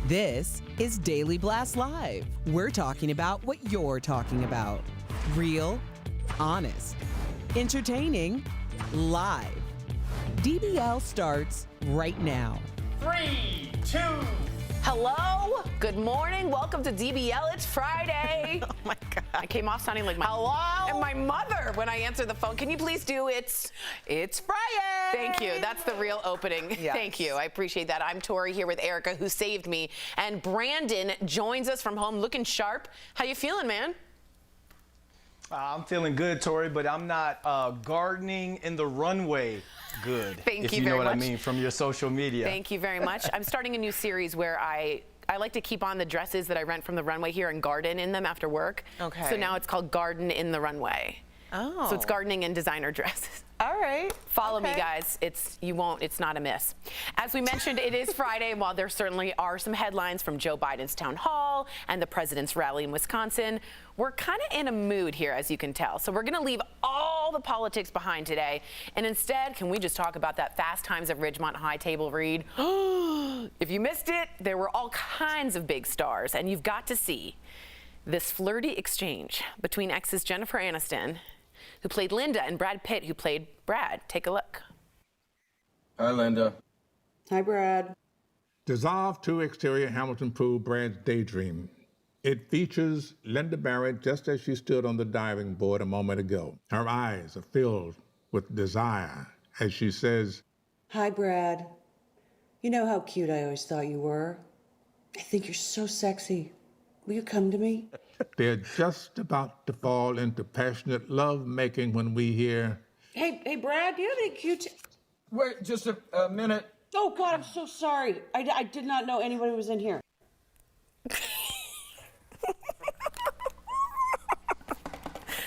This is Daily Blast Live. We're talking about what you're talking about. Real, honest, entertaining, live. DBL starts right now. 3, 2. Hello, good morning, welcome to DBL. It's Friday. Oh my God. I came off sounding like my Hello? and my mother when I answered the phone. Can you please do It's Friday. Thank you. That's the real opening. Yes. Thank you. I appreciate that. I'm Tori here with Erica, who saved me, and Brandon joins us from home, looking sharp. How you feeling, man? I'm feeling good, Tori, but I'm not gardening in the runway good. Thank if you you know very what I much. mean from your social media. Thank you very much. I'm starting a new series where I like to keep on the dresses that I rent from the runway here and garden in them after work. Okay. So now it's called Garden in the Runway. Oh. So it's gardening in designer dresses. All right. Follow me, Okay. guys. It's not a miss. As we mentioned, it is Friday, and while there certainly are some headlines from Joe Biden's town hall and the president's rally in Wisconsin, we're kind of in a mood here, as you can tell. So we're going to leave all the politics behind today, and instead, can we just talk about that Fast Times at Ridgemont High table read? If you missed it, there were all kinds of big stars, and you've got to see this flirty exchange between exes Jennifer Aniston, who played Linda, and Brad Pitt, who played Brad. Take a look. Hi, Linda. Hi, Brad. Dissolved 2 exterior Hamilton Pool, Brad's Daydream. It features Linda Barrett just as she stood on the diving board a moment ago. Her eyes are filled with desire as she says, Hi, Brad. You know how cute I always thought you were. I think you're so sexy. Will you come to me? they're just about to fall into passionate love-making when we hear, Hey, Brad, do you have any cute... Wait, just a minute. Oh, God, I'm so sorry. I did not know anybody was in here.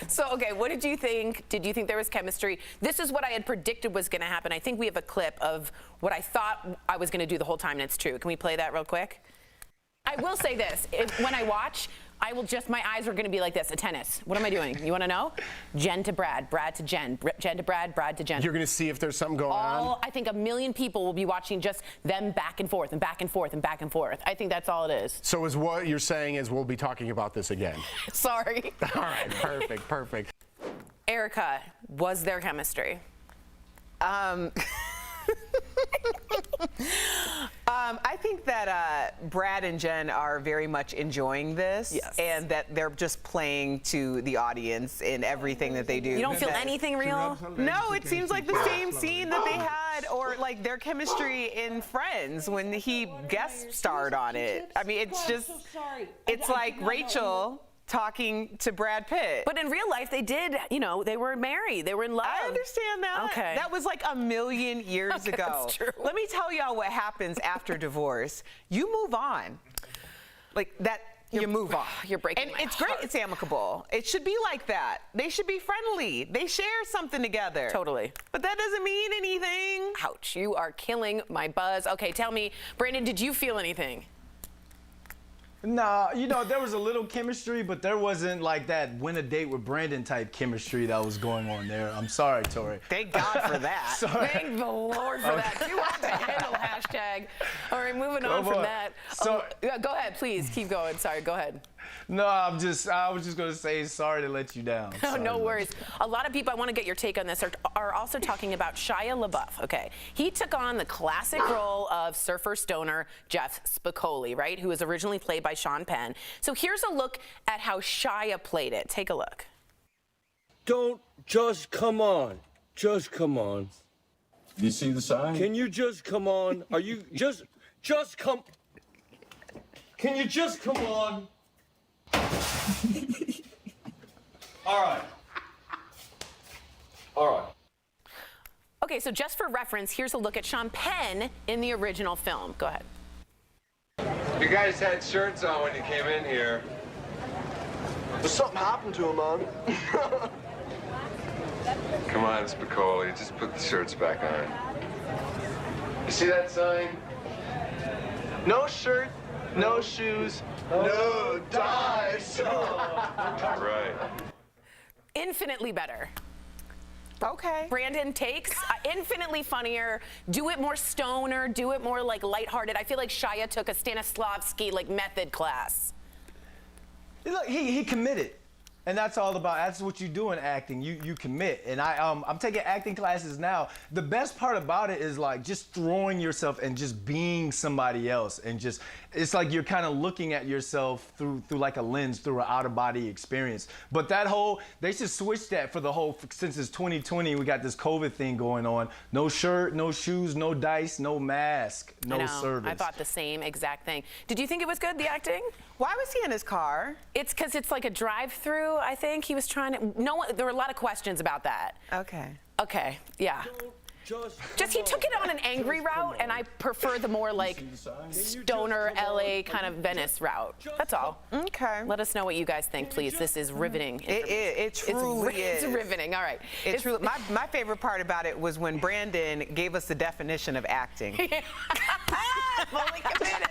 So, okay, what did you think? Did you think there was chemistry? This is what I had predicted was going to happen. I think we have a clip of what I thought I was going to do the whole time, and it's true. Can we play that real quick? I will say this. When I watch, my eyes are going to be like this, a tennis. What am I doing? You want to know? Jen to Brad, Brad to Jen, Jen to Brad, Brad to Jen. You're going to see if there's something going on? I think 1 million people will be watching just them back and forth and back and forth and back and forth. I think that's all it is. So is what you're saying is we'll be talking about this again? Sorry. All right, perfect, perfect. Erica, was there chemistry? I think that Brad and Jen are very much enjoying this, Yes. and that they're just playing to the audience in everything that they do. You don't feel anything real? No, it seems like the same scene that they had, or like their chemistry in Friends when he guest starred on it. I mean, it's just, it's like Rachel talking to Brad Pitt. But in real life, they did, they were married. They were in love. I understand that. Okay. That was like 1 million years Okay, ago. that's true. Let me tell y'all what happens after divorce. You move on. Like that, you move on. You're breaking And my it's great, heart. it's amicable. It should be like that. They should be friendly. They share something together. Totally. But that doesn't mean anything. Ouch, you are killing my buzz. Okay, tell me, Brandon, did you feel anything? Nah, there was a little chemistry, but there wasn't like that win a date with Brandon type chemistry that was going on there. I'm sorry, Tori. Thank God for that. Sorry. Thank the Lord for that. Too hard to handle, hashtag. All right, moving on from that. So- Yeah, go ahead, please. Keep going. Sorry, go ahead. No, I was just going to say sorry to let you down. No, Sorry no to let worries. A lot of people, I want to get your take on this, are also talking about Shia LaBeouf. Okay, he took on the classic role of surfer stoner Jeff Spicoli, right, who was originally played by Sean Penn. So here's a look at how Shia played it. Take a look. Don't just come on. Just come on. You see the sign? Can you just come on? Are you just come? Can you just come on? All right. All right. Okay, so just for reference, here's a look at Sean Penn in the original film. Go ahead. You guys had shirts on when you came in here. But something happened to him, man. Come on, Spicoli, just put the shirts back on. You see that sign? No shirt, no shoes, no dice. Right. Infinitely better. Okay. Brandon takes infinitely funnier. Do it more stoner. Do it more like lighthearted. I feel like Shia took a Stanislavski like method class. Look, he committed. And that's all about, that's what you do in acting. You commit. And I'm taking acting classes now. The best part about it is like just throwing yourself and just being somebody else. And just, it's like you're kind of looking at yourself through like a lens, through an out-of-body experience. But that whole, they should switch that for the whole, since it's 2020, we got this COVID thing going on. No shirt, no shoes, no dice, no mask, no service. I thought the same exact thing. Did you think it was good, the acting? Why was he in his car? It's because it's like a drive-through, I think. He was trying to, there were a lot of questions about that. Okay. Okay, yeah. Just he took it on an angry route, and I prefer the more like stoner LA kind of Venice route. That's all. Okay. Let us know what you guys think, please. This is riveting. It truly is. It's riveting. All right. It's truly. My favorite part about it was when Brandon gave us the definition of acting. Fully committed.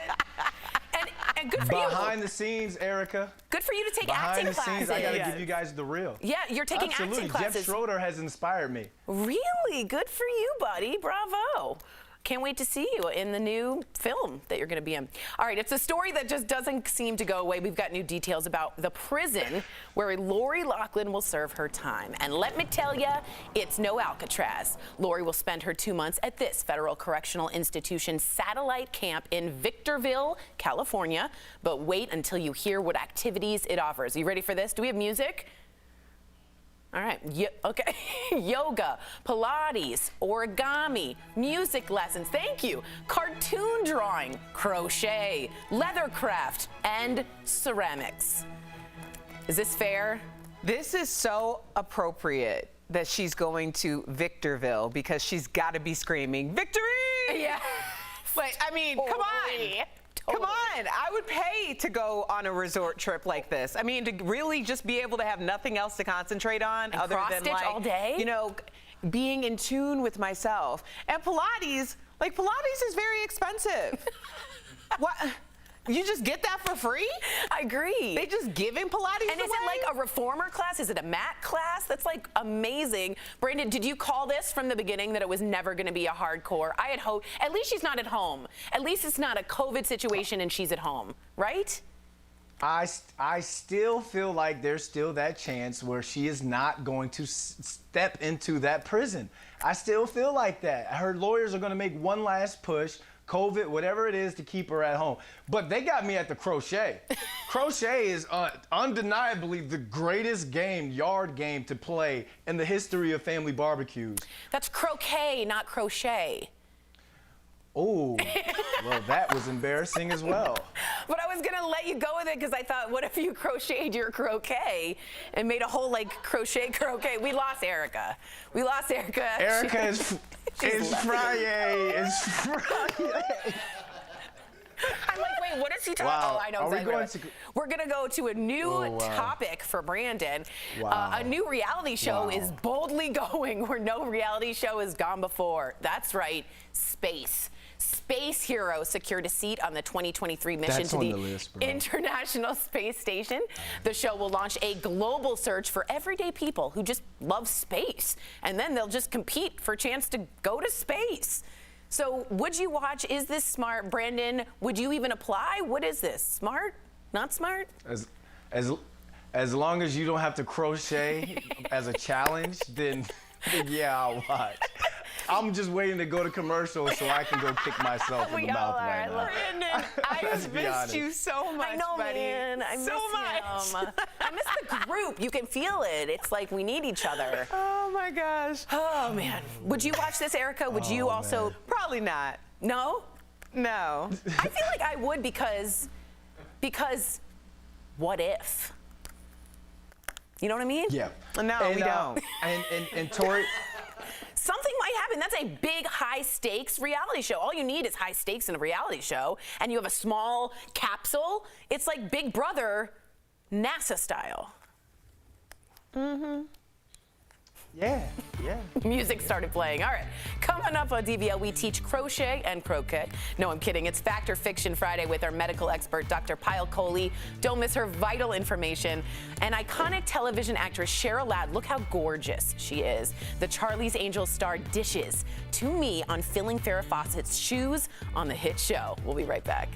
And good for you. Behind the scenes, Erica. Good for you to take Behind acting the scenes, classes. I gotta give you guys the real. Yeah, you're taking Absolutely. acting classes. Jeff Schroeder has inspired me. Really? Good for you, buddy. Bravo. Can't wait to see you in the new film that you're going to be in. All right, it's a story that just doesn't seem to go away. We've got new details about the prison where Lori Loughlin will serve her time. And let me tell you, it's no Alcatraz. Lori will spend her 2 months at this federal correctional institution satellite camp in Victorville, California. But wait until you hear what activities it offers. Are you ready for this? Do we have music? All right, okay. Yoga, Pilates, origami, music lessons, thank you, cartoon drawing, crochet, leathercraft, and ceramics. Is this fair? This is so appropriate that she's going to Victorville because she's got to be screaming, victory! Yeah. But, I mean, come on. Come on, I would pay to go on a resort trip like this. I mean, to really just be able to have nothing else to concentrate on and other than like, all day? you know, being in tune with myself. And Pilates, like Pilates is very expensive. What? You just get that for free? I agree. They just giving Pilates And is it like a reformer class? Is it a mat class? That's like amazing. Brandon, did you call this from the beginning that it was never going to be a hardcore? I had hoped, at least she's not at home. At least it's not a COVID situation and she's at home, right? I still feel like there's still that chance where she is not going to step into that prison. I still feel like that. Her lawyers are going to make one last push, COVID, whatever it is, to keep her at home. But they got me at the crochet. Crochet is undeniably the greatest yard game to play in the history of family barbecues. That's croquet, not crochet. Oh, well, that was embarrassing as well. But I was going to let you go with it because I thought, what if you crocheted your croquet and made a whole, like, crochet croquet? We lost Erica. Erica is Friday. It's Friday. I'm like, wait, what is he talking about? Oh, I know exactly. We're going to go to a new topic for Brandon. Wow. A new reality show is boldly going where no reality show has gone before. That's right, space. Space Hero secured a seat on the 2023 mission to the International Space Station. The show will launch a global search for everyday people who just love space. And then they'll just compete for a chance to go to space. So would you watch? Is this smart? Brandon, would you even apply? What is this? Smart? Not smart? As long as you don't have to crochet as a challenge, then yeah, I'll watch. I'm just waiting to go to commercial so I can go kick myself in the mouth right now. Brandon, I have missed you so much, I know, buddy. man. I miss him. I miss the group. You can feel it. It's like we need each other. Oh, my gosh. Oh, man. Would you watch this, Erica? Would you also? Man. Probably not. No? No. I feel like I would because what if? You know what I mean? Yeah. No, we don't. And Tori. Something might happen. That's a big, high-stakes reality show. All you need is high stakes in a reality show, and you have a small capsule. It's like Big Brother, NASA style. Yeah. Yeah. Music started playing. All right. Coming up on DBL, we teach crochet and croquet. No, I'm kidding. It's Fact or Fiction Friday with our medical expert, Dr. Payal Kohli. Don't miss her vital information. And iconic television actress Cheryl Ladd, look how gorgeous she is. The Charlie's Angels star dishes to me on filling Farrah Fawcett's shoes on the hit show. We'll be right back.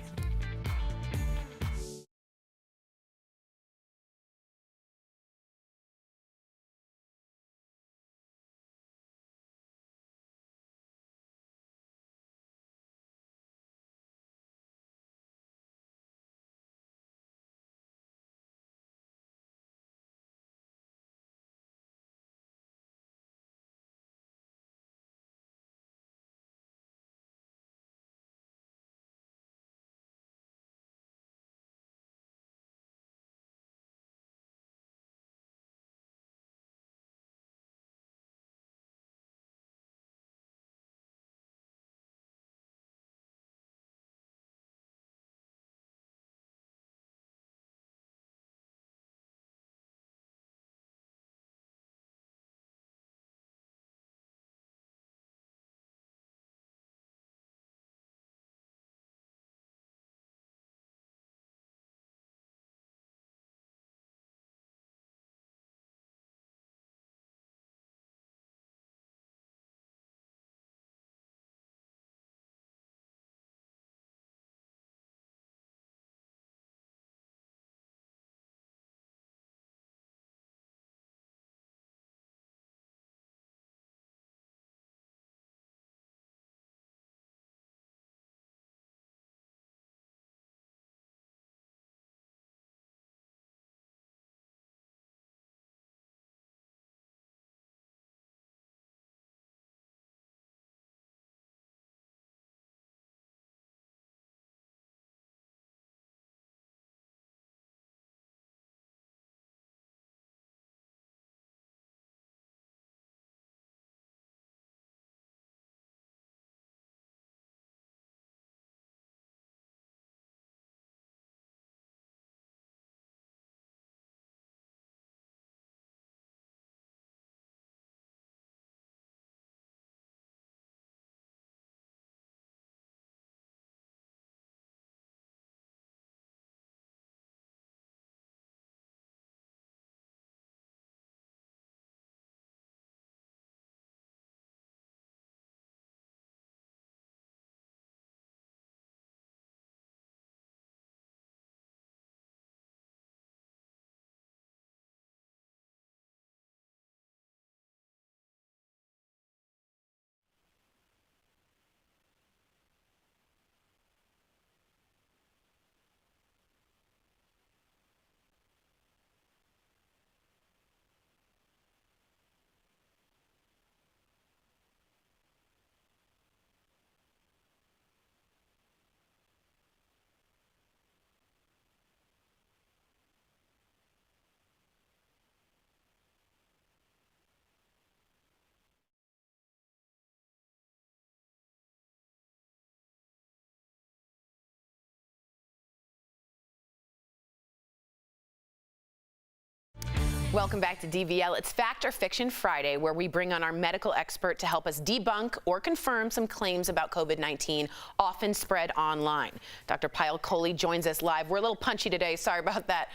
Welcome back to DBL. It's Fact or Fiction Friday, where we bring on our medical expert to help us debunk or confirm some claims about COVID-19 often spread online. Dr. Payal Kohli joins us live. We're a little punchy today. Sorry about that,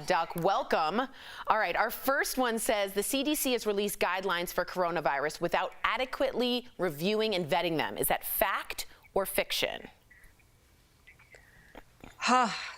Doc. Welcome. All right, our first one says the CDC has released guidelines for coronavirus without adequately reviewing and vetting them. Is that fact or fiction?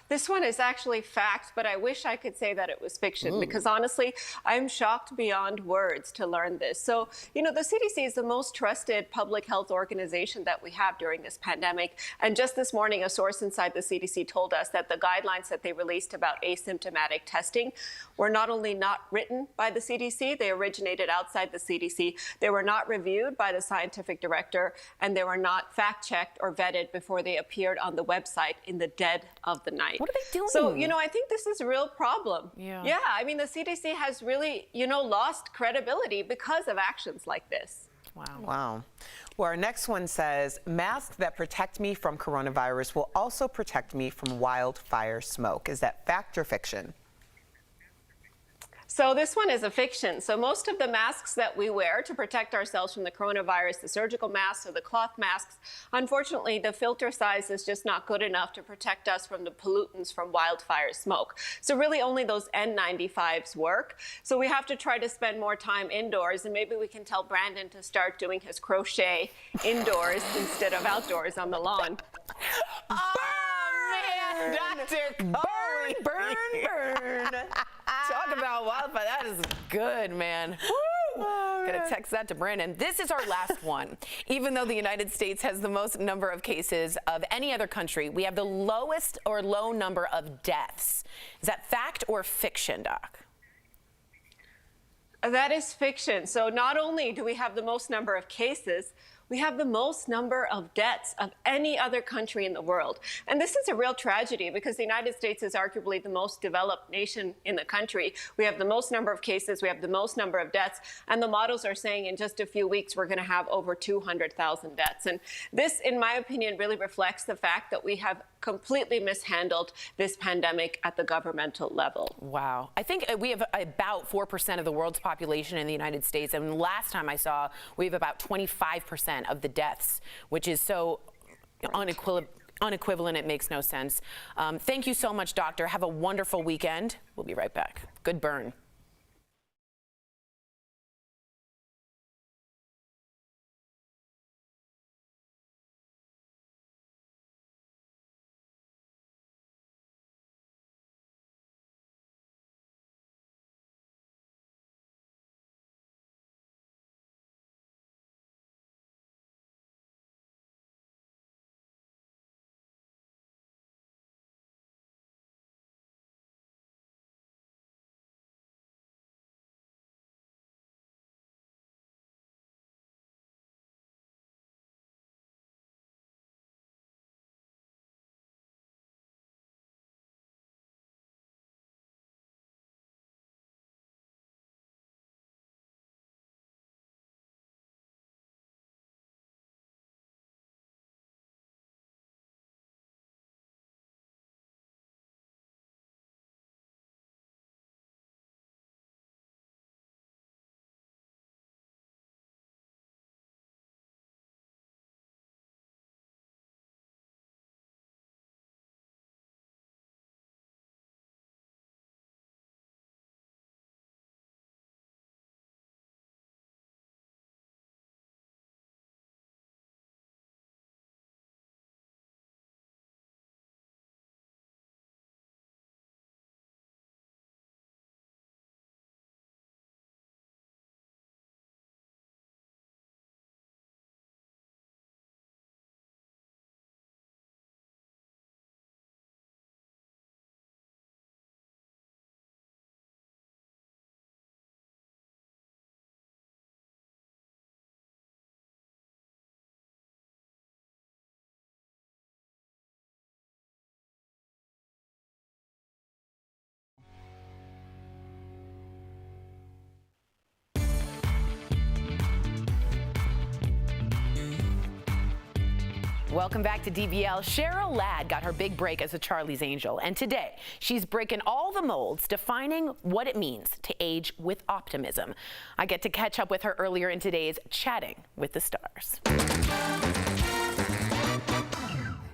This one is actually fact, but I wish I could say that it was fiction because honestly, I'm shocked beyond words to learn this. So, you know, the CDC is the most trusted public health organization that we have during this pandemic. And just this morning, a source inside the CDC told us that the guidelines that they released about asymptomatic testing were not only not written by the CDC, they originated outside the CDC. They were not reviewed by the scientific director, and they were not fact-checked or vetted before they appeared on the website in the dead of the night. What are they doing? So, you know, I think this is a real problem. Yeah, I mean, the CDC has really, you know, lost credibility because of actions like this. Wow. Well, our next one says, masks that protect me from coronavirus will also protect me from wildfire smoke. Is that fact or fiction? So this one is a fiction. So most of the masks that we wear to protect ourselves from the coronavirus, the surgical masks or the cloth masks, unfortunately, the filter size is just not good enough to protect us from the pollutants from wildfire smoke. So really only those N95s work. So we have to try to spend more time indoors, and maybe we can tell Brandon to start doing his crochet indoors instead of outdoors on the lawn. Oh, man, Dr. Burn. Talk about wildfire. That is good, man. Woo! Gonna text that to Brandon. This is our last one. Even though the United States has the most number of cases of any other country, we have the lowest or low number of deaths. Is that fact or fiction, Doc? That is fiction. So not only do we have the most number of cases, we have the most number of deaths of any other country in the world. And this is a real tragedy because the United States is arguably the most developed nation in the country. We have the most number of cases, we have the most number of deaths, and the models are saying in just a few weeks we're going to have over 200,000 deaths. And this, in my opinion, really reflects the fact that we have completely mishandled this pandemic at the governmental level. Wow. I think we have about 4% of the world's population in the United States, and last time I saw, we have about 25% of the deaths, which is so unequivalent, it makes no sense. Thank you so much, Doctor. Have a wonderful weekend. We'll be right back. Good burn. Welcome back to DBL. Cheryl Ladd got her big break as a Charlie's Angel, and today she's breaking all the molds, defining what it means to age with optimism. I get to catch up with her earlier in today's Chatting with the Stars.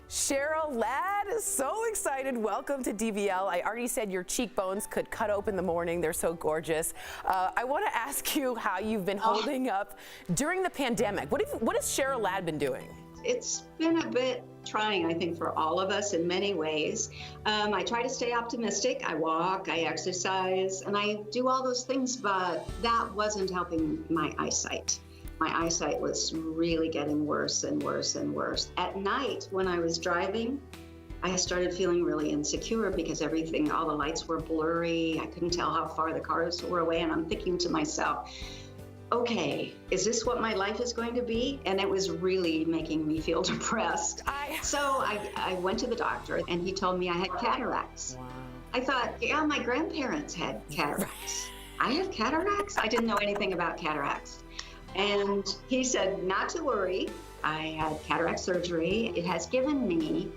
Cheryl Ladd, so excited. Welcome to DBL. I already said your cheekbones could cut open the morning. They're so gorgeous. I want to ask you how you've been holding up during the pandemic. What has Cheryl Ladd been doing? It's been a bit trying, I think, for all of us in many ways. I try to stay optimistic. I walk, I exercise, and I do all those things, but that wasn't helping my eyesight. My eyesight was really getting worse and worse and worse. At night, when I was driving, I started feeling really insecure because everything, all the lights were blurry. I couldn't tell how far the cars were away, and I'm thinking to myself, okay, is this what my life is going to be? And it was really making me feel depressed. So I went to the doctor, and he told me I had cataracts. Wow. I thought, yeah, my grandparents had cataracts. I have cataracts? I didn't know anything about cataracts. And he said, not to worry. I had cataract surgery. It has given me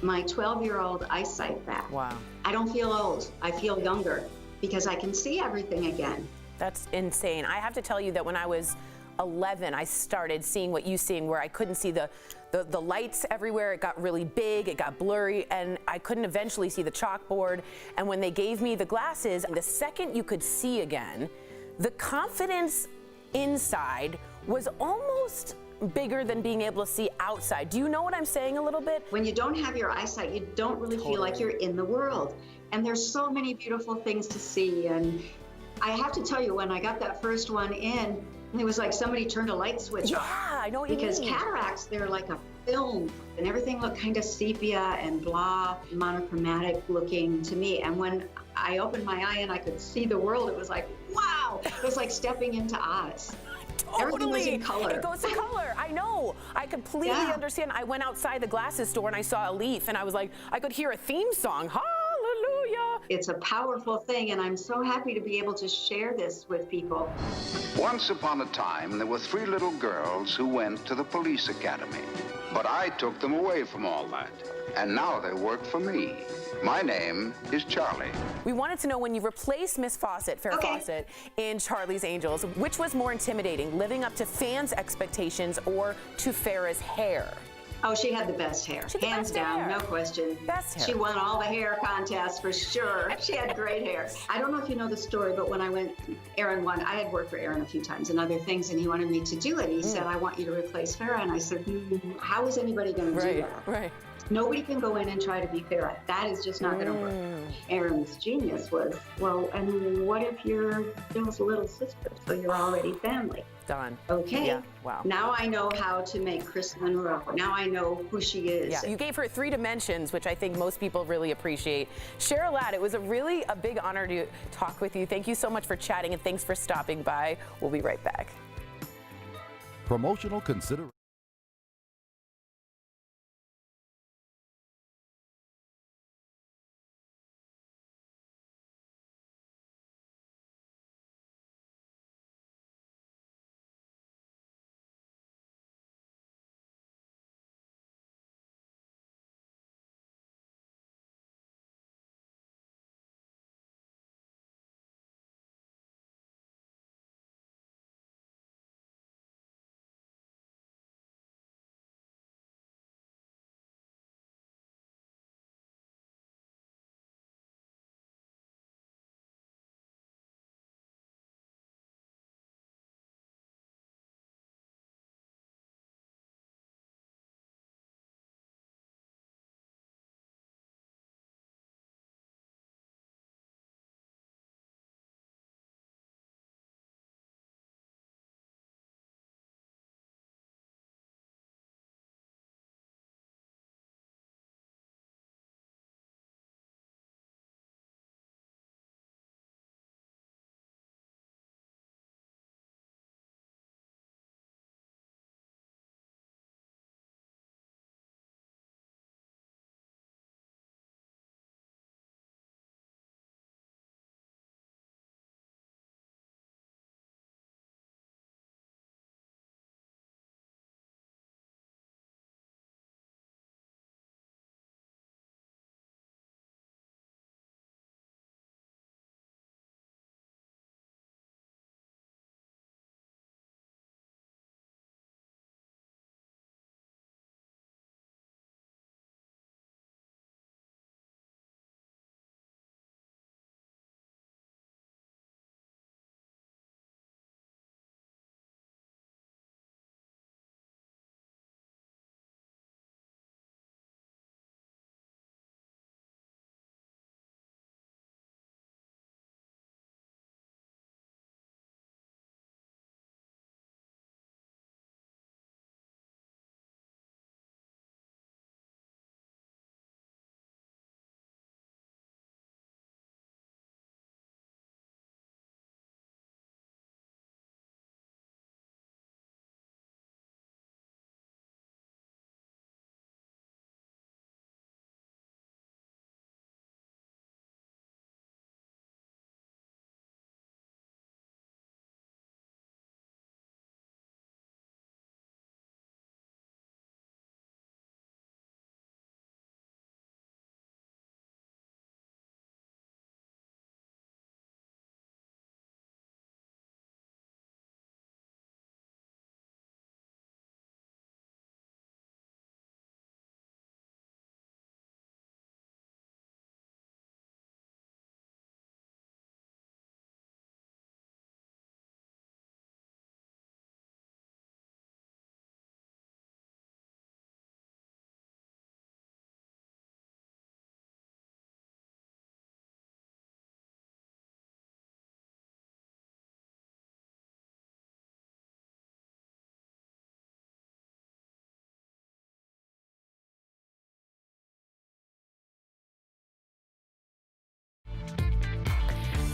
my 12-year-old eyesight back. Wow. I don't feel old. I feel younger. because I can see everything again. That's insane. I have to tell you that when I was 11, I started seeing what you seeing, where I couldn't see the lights everywhere. It got really big, it got blurry, and I couldn't eventually see the chalkboard. And when they gave me the glasses, the second you could see again, the confidence inside was almost bigger than being able to see outside. Do you know what I'm saying a little bit? When you don't have your eyesight, you don't really feel like you're in the world. And there's so many beautiful things to see. And I have to tell you, when I got that first one in, it was like somebody turned a light switch off. Yeah, I know what you mean. Because cataracts, they're like a film, and everything looked kind of sepia and blah, monochromatic looking to me. And when I opened my eye and I could see the world, it was like, wow! It was like stepping into Oz. Everything was in color. It goes to color. I know. I completely understand. I went outside the glasses store and I saw a leaf, and I was like, I could hear a theme song. Hallelujah. It's a powerful thing, and I'm so happy to be able to share this with people. Once upon a time, there were 3 little girls who went to the police academy. But I took them away from all that, and now they work for me. My name is Charlie. We wanted to know, when you replaced Miss Fawcett, Farrah Fawcett, in Charlie's Angels, which was more intimidating, living up to fans' expectations or to Farrah's hair? Oh, she had the best hair. Hands down, no question. Best hair. She won all the hair contests for sure. She had great hair. I don't know if you know the story, but when I went, Aaron won. I had worked for Aaron a few times and other things, and he wanted me to do it. He said, I want you to replace Farrah. And I said, how is anybody going to do that? Right. Nobody can go in and try to be Farrah. That is just not going to work. Aaron's genius was, well, and what if you're Bill's little sister, so you're already family? Done. Okay. Yeah. Wow. Now I know how to make Chris Monroe. Now I know who she is. Yeah. You gave her 3 dimensions, which I think most people really appreciate. Cheryl Ladd, it was a big honor to talk with you. Thank you so much for chatting, and thanks for stopping by. We'll be right back. Promotional consideration.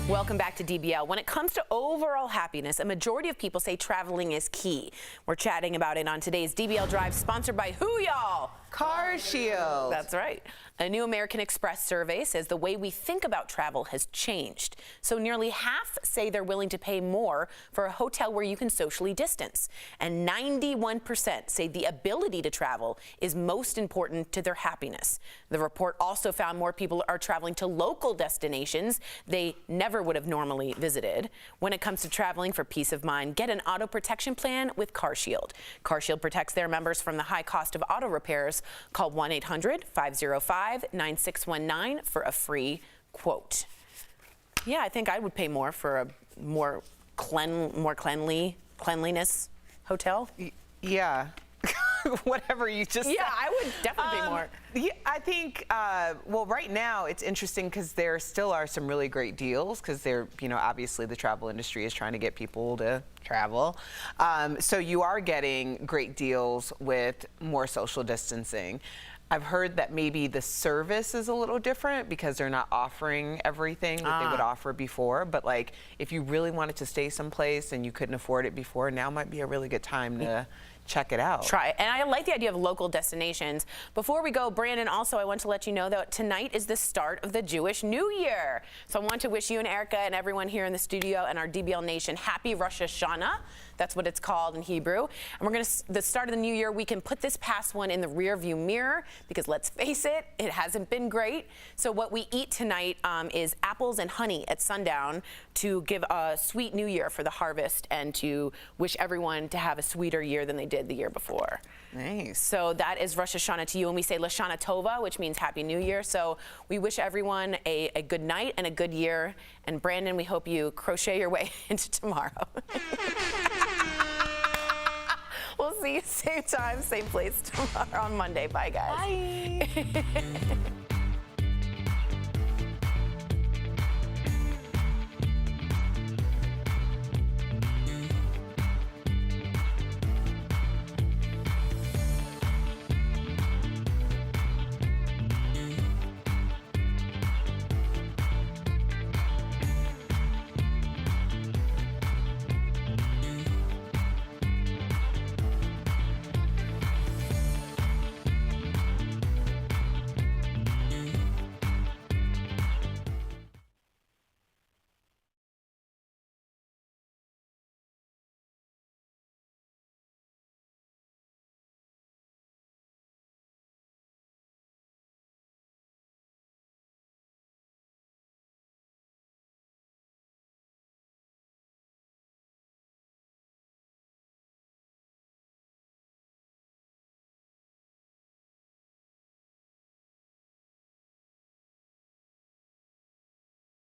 Welcome back to DBL. When it comes to overall happiness, a majority of people say traveling is key. We're chatting about it on today's DBL Drive, sponsored by who, y'all? Car Shield. That's right. A new American Express survey says the way we think about travel has changed. So nearly half say they're willing to pay more for a hotel where you can socially distance. And 91% say the ability to travel is most important to their happiness. The report also found more people are traveling to local destinations they never would have normally visited. When it comes to traveling for peace of mind, get an auto protection plan with CarShield. CarShield protects their members from the high cost of auto repairs. Call 1-800-505-9619 for a free quote. Yeah, I think I would pay more for a more cleanliness hotel. Yeah. Whatever you just said. Yeah, I would definitely pay more. Yeah, I think, well, right now it's interesting because there still are some really great deals because they're, obviously the travel industry is trying to get people to travel. So you are getting great deals with more social distancing. I've heard that maybe the service is a little different because they're not offering everything that they would offer before. But like, if you really wanted to stay someplace and you couldn't afford it before, now might be a really good time to check it out. Try it. And I like the idea of local destinations. Before we go, Brandon, also I want to let you know that tonight is the start of the Jewish New Year. So I want to wish you and Erica and everyone here in the studio and our DBL Nation happy Rosh Hashanah. That's what it's called in Hebrew. And we're going to, the start of the new year, we can put this past one in the rear view mirror because let's face it, it hasn't been great. So what we eat tonight is apples and honey at sundown to give a sweet new year for the harvest and to wish everyone to have a sweeter year than they did the year before. Nice. So that is Rosh Hashanah to you, and we say Lashana Tova, which means Happy New Year. So we wish everyone a good night and a good year. And Brandon, we hope you crochet your way into tomorrow. We'll see you same time, same place tomorrow on Monday. Bye, guys. Bye.